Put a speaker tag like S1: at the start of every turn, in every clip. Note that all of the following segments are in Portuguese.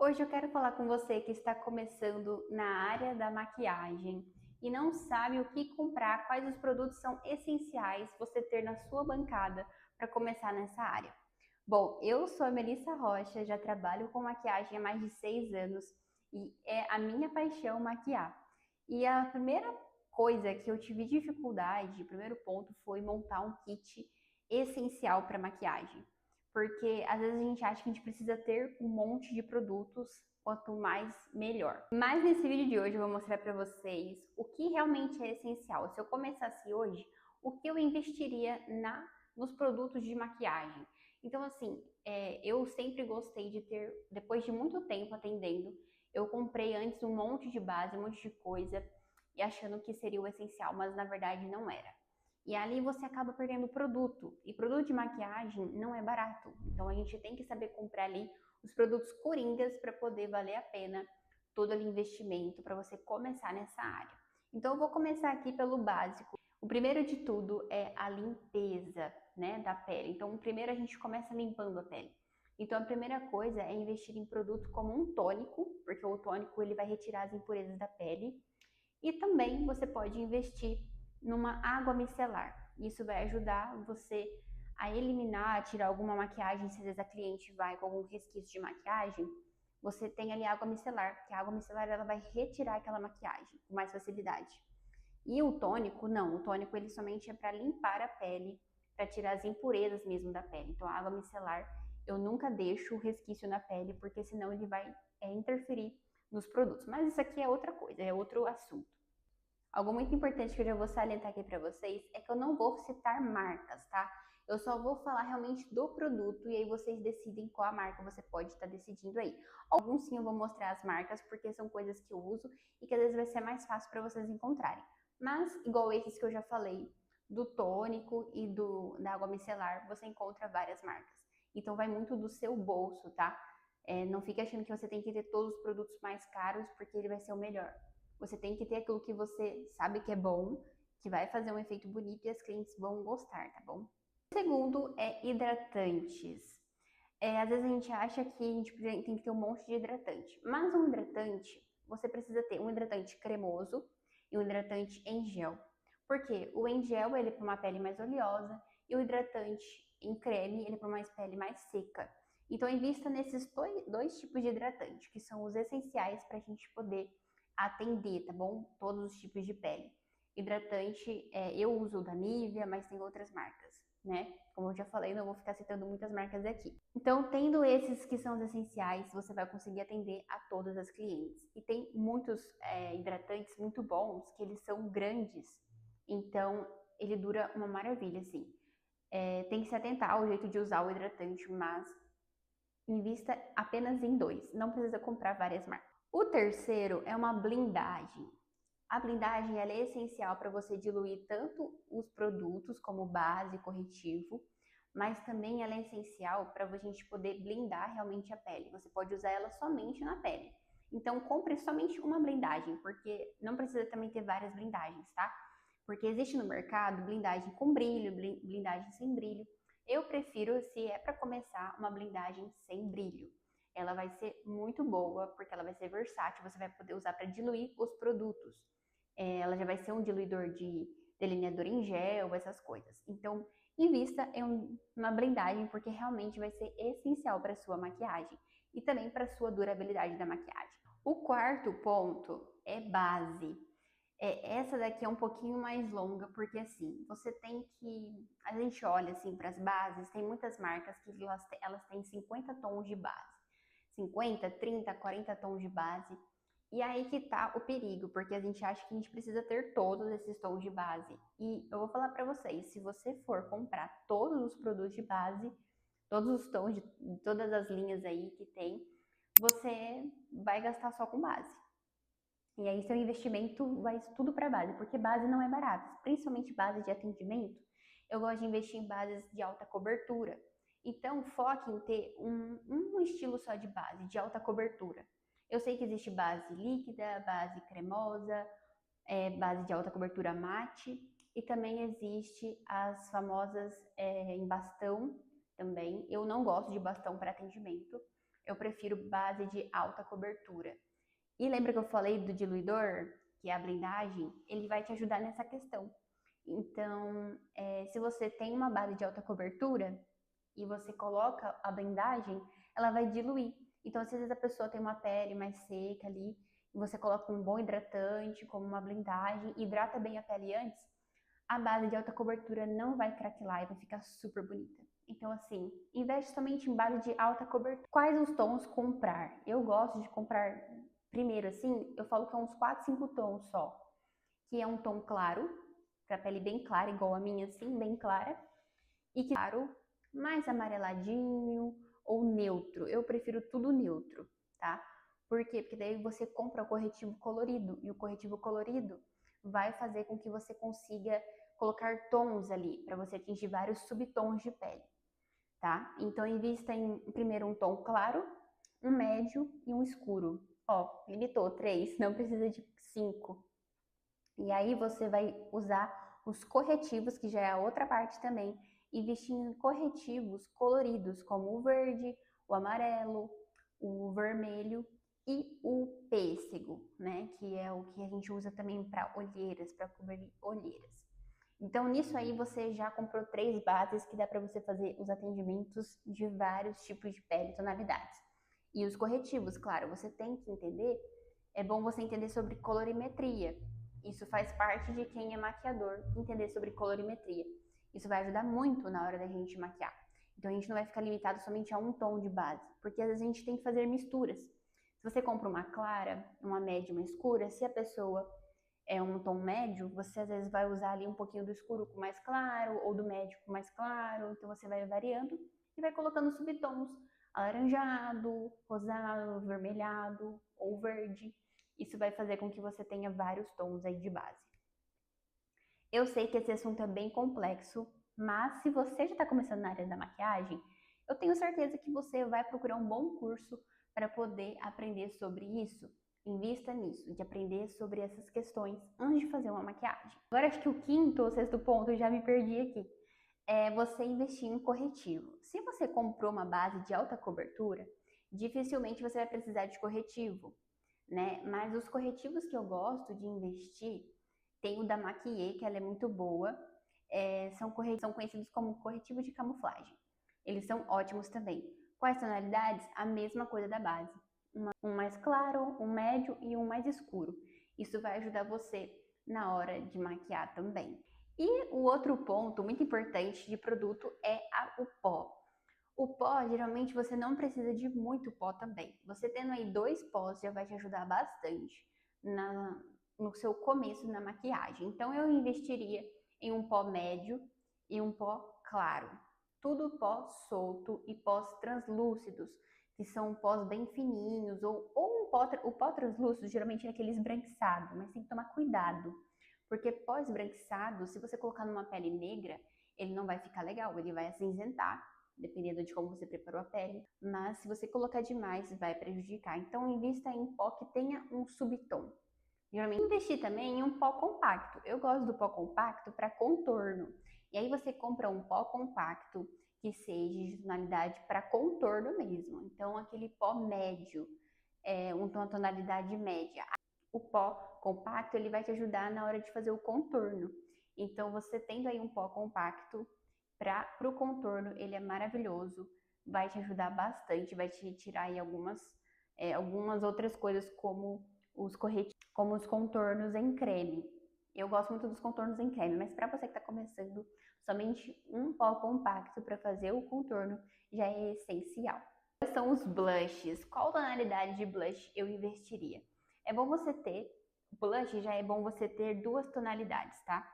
S1: Hoje eu quero falar com você que está começando na área da maquiagem e não sabe o que comprar, quais os produtos são essenciais você ter na sua bancada para começar nessa área. Bom, eu sou a Melissa Rocha, já trabalho com maquiagem há mais de 6 anos e é a minha paixão maquiar. E a primeira coisa que eu tive dificuldade, o primeiro ponto foi montar um kit essencial para maquiagem. Porque às vezes a gente acha que a gente precisa ter um monte de produtos, quanto mais melhor. Mas nesse vídeo de hoje eu vou mostrar para vocês o que realmente é essencial. Se eu começasse hoje, o que eu investiria nos produtos de maquiagem. Então assim, eu sempre gostei de ter, depois de muito tempo atendendo, eu comprei antes um monte de base, um monte de coisa, e achando que seria o essencial, mas na verdade não era. E ali você acaba perdendo produto. E produto de maquiagem não é barato. Então a gente tem que saber comprar ali os produtos coringas para poder valer a pena todo aquele investimento para você começar nessa área. Então eu vou começar aqui pelo básico. O primeiro de tudo é a limpeza, né, da pele. Então primeiro a gente começa limpando a pele. Então a primeira coisa é investir em produto como um tônico, porque o tônico ele vai retirar as impurezas da pele. E também você pode investir numa água micelar. Isso vai ajudar você a eliminar, a tirar alguma maquiagem, se às vezes a cliente vai com algum resquício de maquiagem, você tem ali água micelar, que a água micelar ela vai retirar aquela maquiagem com mais facilidade. E o tônico, não, o tônico ele somente é para limpar a pele, para tirar as impurezas mesmo da pele. Então a água micelar eu nunca deixo o resquício na pele, porque senão ele vai interferir nos produtos. Mas isso aqui é outra coisa, é outro assunto. Algo muito importante que eu já vou salientar aqui para vocês é que eu não vou citar marcas, tá? Eu só vou falar realmente do produto e aí vocês decidem qual a marca você pode estar decidindo aí. Alguns sim eu vou mostrar as marcas porque são coisas que eu uso e que às vezes vai ser mais fácil para vocês encontrarem. Mas, igual esses que eu já falei, do tônico e da água micelar, você encontra várias marcas. Então vai muito do seu bolso, tá? Não fique achando que você tem que ter todos os produtos mais caros porque ele vai ser o melhor. Você tem que ter aquilo que você sabe que é bom, que vai fazer um efeito bonito e as clientes vão gostar, tá bom? O segundo é hidratantes. Às vezes a gente acha que a gente tem que ter um monte de hidratante, mas um hidratante, você precisa ter um hidratante cremoso e um hidratante em gel. Porque o em gel ele é para uma pele mais oleosa e o hidratante em creme ele é para uma pele mais seca. Então invista nesses dois tipos de hidratante, que são os essenciais para a gente poder atender, tá bom? Todos os tipos de pele. Hidratante, eu uso o da Nivea, mas tem outras marcas, né? Como eu já falei, não vou ficar citando muitas marcas aqui. Então, tendo esses que são os essenciais, você vai conseguir atender a todas as clientes. E tem muitos hidratantes muito bons, que eles são grandes, então ele dura uma maravilha, assim. Tem que se atentar ao jeito de usar o hidratante, mas invista apenas em dois, não precisa comprar várias marcas. O terceiro é uma blindagem. A blindagem ela é essencial para você diluir tanto os produtos como base, corretivo, mas também ela é essencial para a gente poder blindar realmente a pele. Você pode usar ela somente na pele. Então compre somente uma blindagem, porque não precisa também ter várias blindagens, tá? Porque existe no mercado blindagem com brilho, blindagem sem brilho. Eu prefiro, se é para começar, uma blindagem sem brilho. Ela vai ser muito boa, porque ela vai ser versátil, você vai poder usar para diluir os produtos. Ela já vai ser um diluidor de delineador em gel, essas coisas. Então, invista em uma blindagem, porque realmente vai ser essencial para a sua maquiagem e também para a sua durabilidade da maquiagem. O quarto ponto é base. Essa daqui é um pouquinho mais longa, porque assim, você tem que. A gente olha assim para as bases, tem muitas marcas que elas têm 50 tons de base. 50, 30, 40 tons de base. E aí que tá o perigo, porque a gente acha que a gente precisa ter todos esses tons de base. E eu vou falar para vocês, se você for comprar todos os produtos de base, todos os tons de todas as linhas aí que tem, você vai gastar só com base. E aí seu investimento vai tudo para base, porque base não é barata, principalmente base de atendimento. Eu gosto de investir em bases de alta cobertura. Então foque em ter um estilo só de base, de alta cobertura. Eu sei que existe base líquida, base cremosa, base de alta cobertura mate, e também existe as famosas em bastão também. Eu não gosto de bastão para atendimento, eu prefiro base de alta cobertura. E lembra que eu falei do diluidor, que é a blendagem? Ele vai te ajudar nessa questão. Então, se você tem uma base de alta cobertura e você coloca a blendagem, ela vai diluir. Então, às vezes a pessoa tem uma pele mais seca ali, e você coloca um bom hidratante, como uma blendagem, hidrata bem a pele antes, a base de alta cobertura não vai craquelar e vai ficar super bonita. Então, assim, investe somente em base de alta cobertura. Quais os tons comprar? Eu gosto de comprar, primeiro, assim, eu falo que é uns 4, 5 tons só. Que é um tom claro, pra pele bem clara, igual a minha, assim, bem clara. E que, claro, mais amareladinho ou neutro. Eu prefiro tudo neutro, tá? Por quê? Porque daí você compra o corretivo colorido. E o corretivo colorido vai fazer com que você consiga colocar tons ali, para você atingir vários subtons de pele, tá? Então, invista em primeiro um tom claro, um médio e um escuro. Ó, limitou 3, não precisa de 5. E aí você vai usar os corretivos, que já é a outra parte também, investir em corretivos coloridos, como o verde, o amarelo, o vermelho e o pêssego, né? Que é o que a gente usa também para olheiras, para cobrir olheiras. Então, nisso aí você já comprou 3 bases que dá para você fazer os atendimentos de vários tipos de pele e tonalidades. E os corretivos, claro, você tem que entender, é bom você entender sobre colorimetria. Isso faz parte de quem é maquiador, entender sobre colorimetria. Isso vai ajudar muito na hora da gente maquiar. Então a gente não vai ficar limitado somente a um tom de base, porque às vezes a gente tem que fazer misturas. Se você compra uma clara, uma média, uma escura, se a pessoa é um tom médio, você às vezes vai usar ali um pouquinho do escuro com mais claro, ou do médio com mais claro, então você vai variando e vai colocando subtons, alaranjado, rosado, vermelhado ou verde. Isso vai fazer com que você tenha vários tons aí de base. Eu sei que esse assunto é bem complexo, mas se você já está começando na área da maquiagem, eu tenho certeza que você vai procurar um bom curso para poder aprender sobre isso. Invista nisso, de aprender sobre essas questões antes de fazer uma maquiagem. Agora acho que o quinto ou sexto ponto, eu já me perdi aqui, é você investir em corretivo. Se você comprou uma base de alta cobertura, dificilmente você vai precisar de corretivo, né? Mas os corretivos que eu gosto de investir, tem o da Maquiller, que ela é muito boa, são conhecidos como corretivo de camuflagem. Eles são ótimos também. Quais tonalidades? A mesma coisa da base. Um mais claro, um médio e um mais escuro. Isso vai ajudar você na hora de maquiar também. E o outro ponto muito importante de produto é o pó. O pó, geralmente você não precisa de muito pó também. Você tendo aí 2 pós já vai te ajudar bastante no seu começo na maquiagem. Então eu investiria em um pó médio e um pó claro. Tudo pó solto e pós translúcidos, que são pós bem fininhos, ou o pó translúcido geralmente é aquele esbranquiçado, mas tem que tomar cuidado. Porque pó esbranquiçado, se você colocar numa pele negra, ele não vai ficar legal, ele vai acinzentar, dependendo de como você preparou a pele. Mas se você colocar demais, vai prejudicar. Então, invista em pó que tenha um subtom. Geralmente, investir também em um pó compacto. Eu gosto do pó compacto para contorno. E aí você compra um pó compacto que seja de tonalidade para contorno mesmo. Então, aquele pó médio, uma tonalidade média. O pó compacto, ele vai te ajudar na hora de fazer o contorno. Então, você tendo aí um pó compacto para o contorno, ele é maravilhoso, vai te ajudar bastante, vai te tirar aí algumas outras coisas como os como os contornos em creme. Eu gosto muito dos contornos em creme, mas para você que está começando, somente um pó compacto para fazer o contorno já é essencial. Quais são os blushes? Qual tonalidade de blush eu investiria? É bom você ter, blush já é bom você ter 2 tonalidades, tá?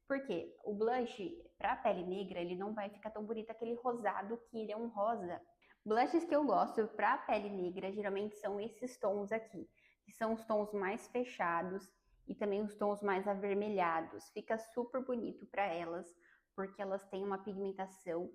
S1: Porque o blush, para pele negra, ele não vai ficar tão bonito aquele rosado, que ele é um rosa. Blushes que eu gosto para pele negra, geralmente são esses tons aqui, que são os tons mais fechados e também os tons mais avermelhados. Fica super bonito para elas, porque elas têm uma pigmentação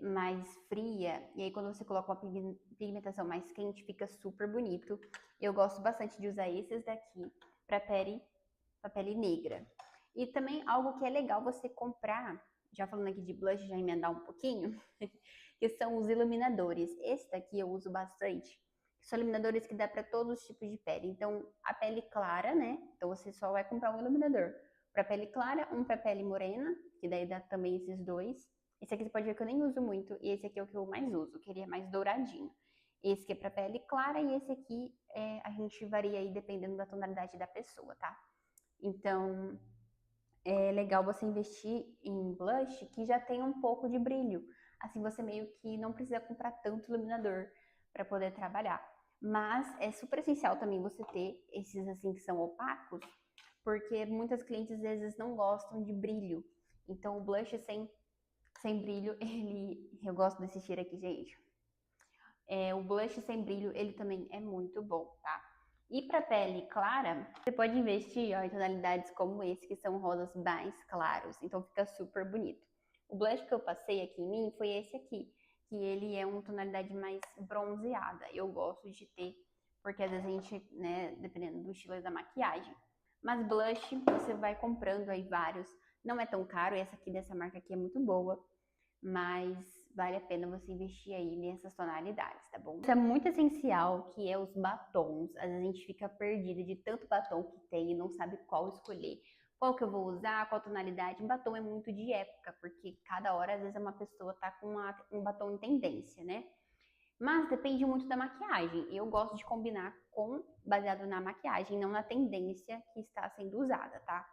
S1: mais fria, e aí quando você coloca uma pigmentação mais quente, fica super bonito. Eu gosto bastante de usar esses daqui para pele negra. E também algo que é legal você comprar, já falando aqui de blush, já emendar um pouquinho, que são os iluminadores. Esse daqui eu uso bastante. São iluminadores que dá para todos os tipos de pele. Então, a pele clara, né? Então, você só vai comprar um iluminador para pele clara, um para pele morena, que daí dá também esses dois. Esse aqui você pode ver que eu nem uso muito, e esse aqui é o que eu mais uso, que ele é mais douradinho. Esse aqui é para pele clara e esse aqui a gente varia aí dependendo da tonalidade da pessoa, tá? Então, é legal você investir em blush que já tem um pouco de brilho. Assim você meio que não precisa comprar tanto iluminador para poder trabalhar. Mas é super essencial também você ter esses assim que são opacos, porque muitas clientes às vezes não gostam de brilho. Então o blush sem brilho, eu gosto desse cheiro aqui, gente. O blush sem brilho, ele também é muito bom, tá? E para pele clara, você pode investir em tonalidades como esse, que são rosas mais claros, então fica super bonito. O blush que eu passei aqui em mim foi esse aqui, que ele é uma tonalidade mais bronzeada. Eu gosto de ter, porque às vezes a gente, né, dependendo do estilo da maquiagem. Mas blush, você vai comprando aí vários, não é tão caro, essa aqui dessa marca aqui é muito boa, mas vale a pena você investir aí nessas tonalidades, tá bom? Isso é muito essencial, que é os batons. Às vezes a gente fica perdida de tanto batom que tem e não sabe qual escolher. Qual que eu vou usar, qual tonalidade. Batom é muito de época, porque cada hora, às vezes, uma pessoa tá com um batom em tendência, né? Mas depende muito da maquiagem. Eu gosto de combinar baseado na maquiagem, não na tendência que está sendo usada, tá?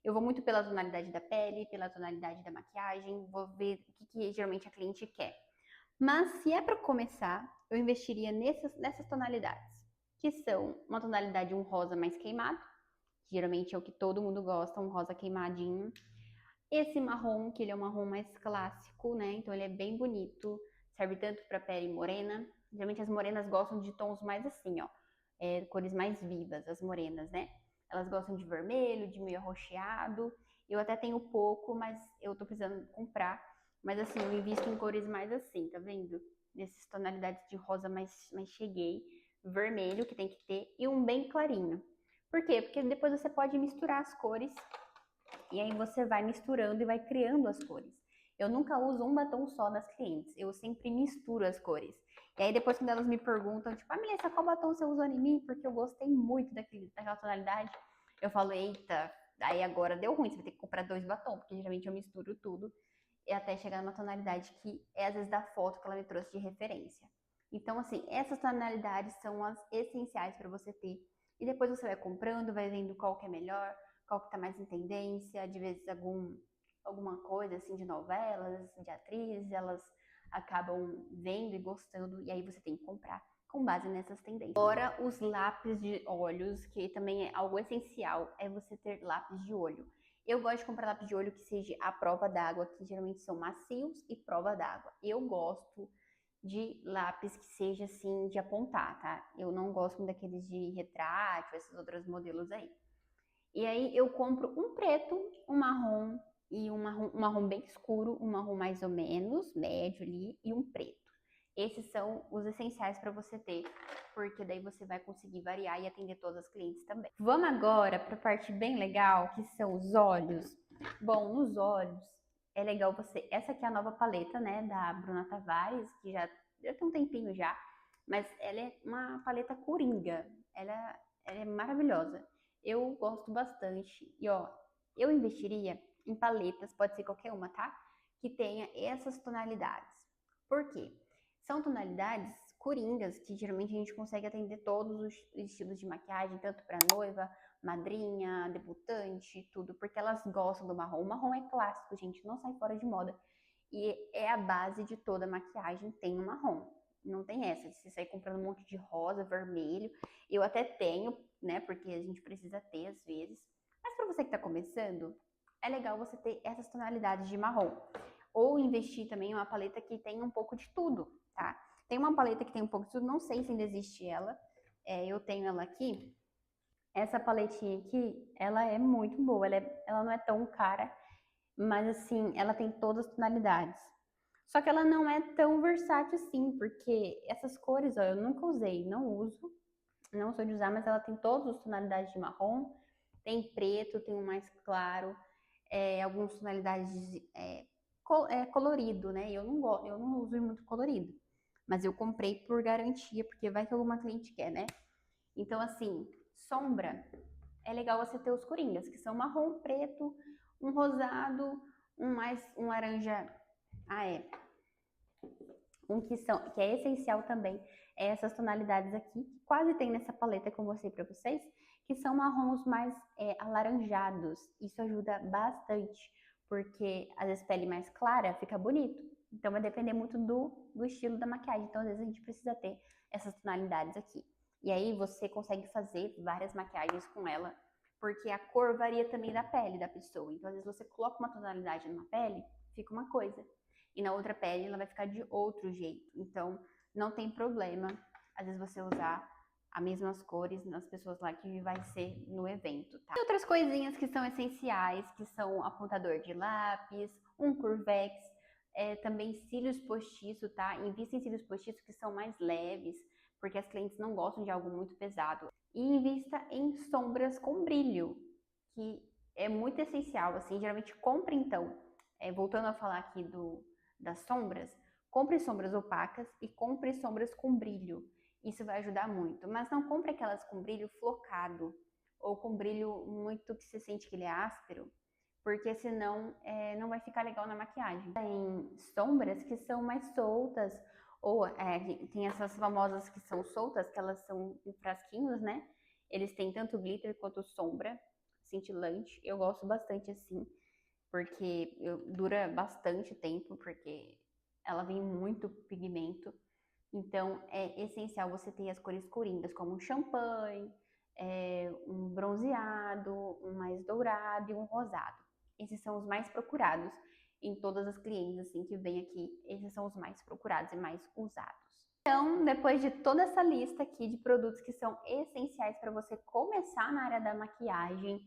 S1: Eu vou muito pela tonalidade da pele, pela tonalidade da maquiagem, vou ver o que geralmente a cliente quer. Mas se é para começar, eu investiria nessas tonalidades, que são uma tonalidade um rosa mais queimado, que geralmente é o que todo mundo gosta, um rosa queimadinho. Esse marrom, que ele é um marrom mais clássico, né? Então ele é bem bonito, serve tanto para pele morena. Geralmente as morenas gostam de tons mais assim, ó, cores mais vivas, as morenas, né? Elas gostam de vermelho, de meio arroxeado. Eu até tenho pouco, mas eu tô precisando comprar. Mas assim, eu invisto em cores mais assim, tá vendo? Nessas tonalidades de rosa mais cheguei. Vermelho, que tem que ter, e um bem clarinho. Por quê? Porque depois você pode misturar as cores e aí você vai misturando e vai criando as cores. Eu nunca uso um batom só das clientes, eu sempre misturo as cores. E aí depois quando elas me perguntam, tipo, Melissa, qual batom você usou em mim? Porque eu gostei muito daquela tonalidade. Eu falo, eita, aí agora deu ruim, você vai ter que comprar 2 batons, porque geralmente eu misturo tudo e até chegar numa tonalidade que é às vezes da foto que ela me trouxe de referência. Então, assim, essas tonalidades são as essenciais para você ter. E depois você vai comprando, vai vendo qual que é melhor, qual que tá mais em tendência, de vezes alguma coisa assim de novelas, de atrizes, elas acabam vendo e gostando, e aí você tem que comprar com base nessas tendências. Agora, os lápis de olhos, que também é algo essencial, é você ter lápis de olho. Eu gosto de comprar lápis de olho que seja à prova d'água, que geralmente são macios e prova d'água. Eu gosto de lápis que seja assim de apontar, tá? Eu não gosto daqueles de retrátil, esses outros modelos aí. E aí eu compro um preto, um marrom e um marrom bem escuro, um marrom mais ou menos, médio ali, e um preto. Esses são os essenciais para você ter, porque daí você vai conseguir variar e atender todas as clientes também. Vamos agora para a parte bem legal, que são os olhos. Bom, nos olhos é legal você... Essa aqui é a nova paleta, né, da Bruna Tavares, que já tem um tempinho já, mas ela é uma paleta coringa. Ela é maravilhosa. Eu gosto bastante. E ó, eu investiria em paletas, pode ser qualquer uma, tá? Que tenha essas tonalidades. Por quê? São tonalidades coringas que geralmente a gente consegue atender todos os estilos de maquiagem, tanto para noiva, madrinha, debutante, tudo, porque elas gostam do marrom. O marrom é clássico, gente, não sai fora de moda. E é a base de toda maquiagem, tem o marrom. Não tem essa de você sair comprando um monte de rosa, vermelho. Eu até tenho, né? Porque a gente precisa ter às vezes. Mas para você que está começando, é legal você ter essas tonalidades de marrom. Ou investir também em uma paleta que tenha um pouco de tudo, tá? Tem uma paleta que tem um pouco de tudo, não sei se ainda existe ela. Eu tenho ela aqui. Essa paletinha aqui, ela é muito boa. Ela não é tão cara, mas assim, ela tem todas as tonalidades. Só que ela não é tão versátil assim, porque essas cores, ó, eu nunca usei, não uso, não sou de usar, mas ela tem todas as tonalidades de marrom, tem preto, tem um mais claro, algumas tonalidades colorido, né? Eu não gosto, eu não uso muito colorido. Mas eu comprei por garantia, porque vai que alguma cliente quer, né? Então, assim, sombra, é legal você ter os coringas, que são marrom, preto, um rosado, um laranja. Ah, é. Que é essencial também, é essas tonalidades aqui, que quase tem nessa paleta que eu mostrei pra vocês, que são marrons mais alaranjados. Isso ajuda bastante, porque às vezes pele mais clara fica bonito. Então vai depender muito do estilo da maquiagem. Então às vezes a gente precisa ter essas tonalidades aqui. E aí você consegue fazer várias maquiagens com ela, porque a cor varia também da pele da pessoa. Então às vezes você coloca uma tonalidade numa pele, fica uma coisa. E na outra pele ela vai ficar de outro jeito. Então não tem problema, às vezes você usar as mesmas cores nas pessoas lá que vai ser no evento, tá? E outras coisinhas que são essenciais, que são apontador de lápis, um curvex, também cílios postiço, tá? Invista em cílios postiços que são mais leves, porque as clientes não gostam de algo muito pesado. E invista em sombras com brilho, que é muito essencial, assim, geralmente compre então, voltando a falar aqui das sombras, compre sombras opacas e compre sombras com brilho. Isso vai ajudar muito. Mas não compre aquelas com brilho flocado ou com brilho muito que você sente que ele é áspero, porque senão não vai ficar legal na maquiagem. Tem sombras que são mais soltas, ou tem essas famosas que são soltas, que elas são em frasquinhos, né? Eles têm tanto glitter quanto sombra cintilante. Eu gosto bastante assim, porque dura bastante tempo, porque ela vem muito pigmento. Então é essencial você ter as cores coringas, como um champanhe, um bronzeado, um mais dourado e um rosado. Esses são os mais procurados em todas as clientes assim que vêm aqui. Esses são os mais procurados e mais usados. Então, depois de toda essa lista aqui de produtos que são essenciais para você começar na área da maquiagem,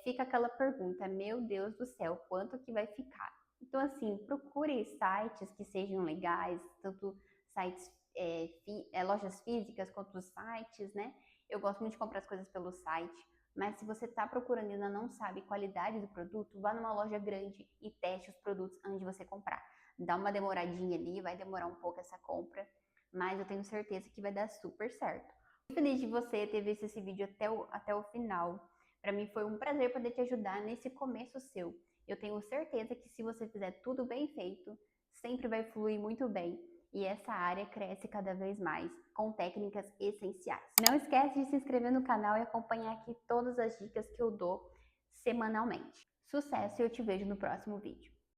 S1: fica aquela pergunta, meu Deus do céu, quanto que vai ficar? Então, assim, procure sites que sejam legais, tanto sites, lojas físicas quanto os sites, né? Eu gosto muito de comprar as coisas pelo site, mas se você está procurando e ainda não sabe qualidade do produto, vá numa loja grande e teste os produtos antes de você comprar. Dá uma demoradinha ali, vai demorar um pouco essa compra, mas eu tenho certeza que vai dar super certo. Muito feliz de você ter visto esse vídeo até o final. Para mim foi um prazer poder te ajudar nesse começo seu. Eu tenho certeza que se você fizer tudo bem feito, sempre vai fluir muito bem e essa área cresce cada vez mais com técnicas essenciais. Não esquece de se inscrever no canal e acompanhar aqui todas as dicas que eu dou semanalmente. Sucesso e eu te vejo no próximo vídeo.